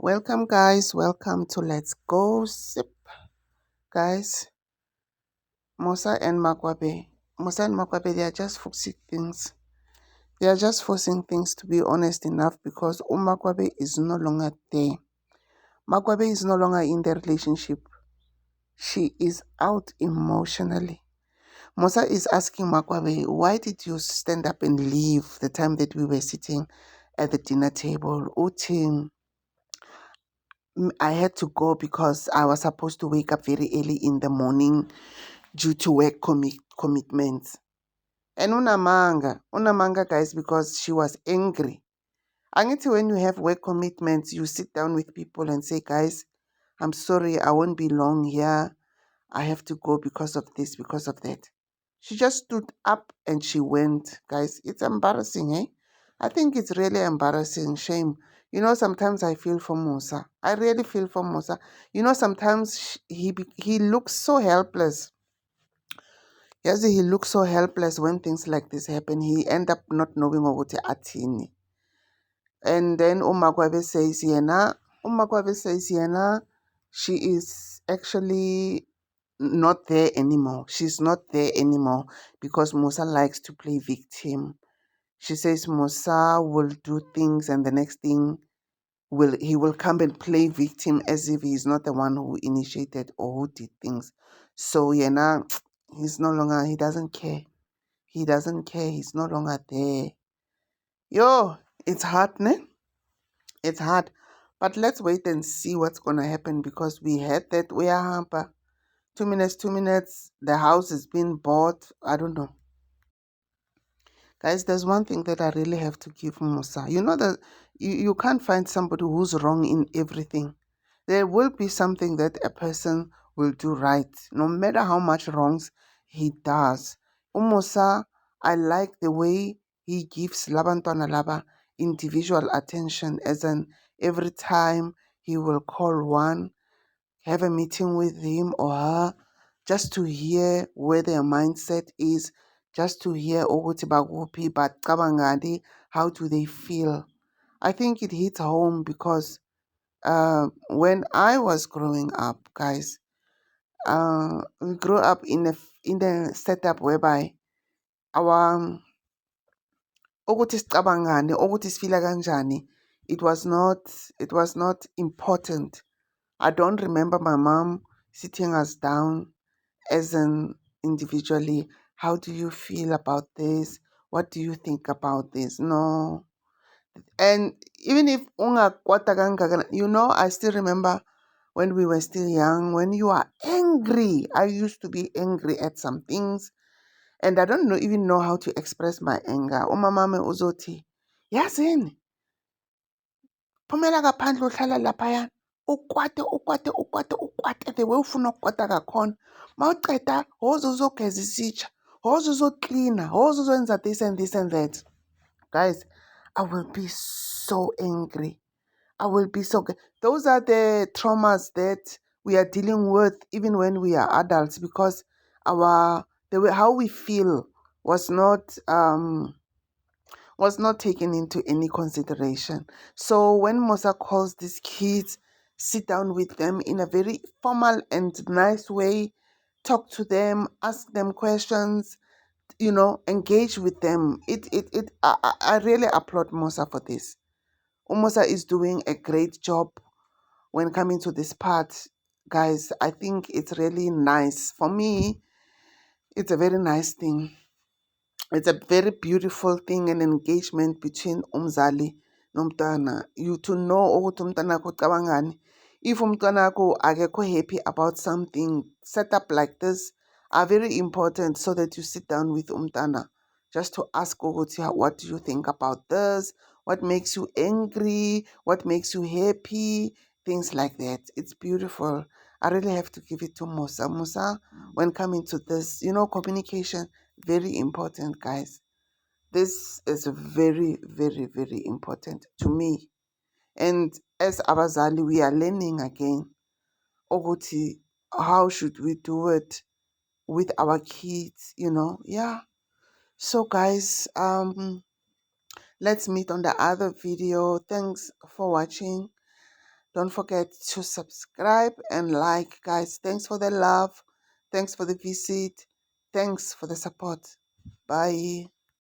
Welcome, guys. Welcome to Let's Go Sip. Guys, Musa and Makwabe, they are just forcing things. They are just forcing things, to be honest enough, because Makwabe is no longer there. Makwabe is no longer in the relationship. She is out emotionally. Musa is asking Makwabe, why did you stand up and leave the time that we were sitting at the dinner table? Uti, I had to go because I was supposed to wake up very early in the morning due to work commitments. And unamanga guys, because she was angry. Angithi, when you have work commitments, you sit down with people and say, guys, I'm sorry, I won't be long here. I have to go because of this, because of that. She just stood up and she went. Guys, it's embarrassing, eh? I think it's really embarrassing. Shame. Sometimes I feel for Musa. I really feel for Musa. Sometimes he looks so helpless. Yes, he looks so helpless when things like this happen. He end up not knowing ukuthi athini. And then Umakwabe says yena, she is actually not there anymore. She's not there anymore because Musa likes to play victim. She says Musa will do things and the next thing he will come and play victim as if he's not the one who initiated or who did things. So yena, he doesn't care. He doesn't care. He's no longer there. Yo, it's hard, ne? It's hard. But let's wait and see what's going to happen because we had that we are hamper. 2 minutes, the house is being bought. I don't know. Guys, there's one thing that I really have to give Musa. You know that you can't find somebody who's wrong in everything. There will be something that a person will do right, no matter how much wrongs he does. Musa, I like the way he gives Labantwana Laba individual attention, as in every time he will call one, have a meeting with him or her, just to hear where their mindset is, just to hear ukuthi bakuphi bacabangani, how do they feel. I think it hits home because when I was growing up, guys, we grew up in a setup whereby our ukuthi sicabangane, ukuthi sifila kanjani, it was not important. I don't remember my mom sitting us down as an individually. How do you feel about this? What do you think about this? No. And even if ungakwata kangaka, I still remember when we were still young, when you are angry. I used to be angry at some things and I don't even know how to express my anger. Umamame uzothi, yazini, phumela ngaphandle uhlala laphaya. Ukwate the way ufuna ukukwata ngakhona. Mawuceda woza uzogeza isitsha, woza uzoklina, woza uzokwenza this and this and that. Guys, I will be so angry. I will be so... Those are the traumas that we are dealing with even when we are adults because the way how we feel was not taken into any consideration. So when Musa calls these kids, sit down with them in a very formal and nice way, talk to them, ask them questions, engage with them. I really applaud Musa for this. Musa is doing a great job when coming to this part. Guys, I think it's really nice. For me, it's a very nice thing. It's a very beautiful thing, an engagement between umzali nomntwana. You to know ukuthi umntwana wakho ucabangani. If umntwana wakho akekho happy about something, set up like this are very important so that you sit down with umntwana just to ask ukuthi, what do you think about this? What makes you angry? What makes you happy? Things like that. It's beautiful. I really have to give it to Musa. Musa, when coming to this, communication, very important, guys. This is very, very, very important to me. And as abazali, we are learning again. Oguti, how should we do it with our kids? Yeah. So, guys, let's meet on the other video. Thanks for watching. Don't forget to subscribe and like, guys. Thanks for the love. Thanks for the visit. Thanks for the support. Bye.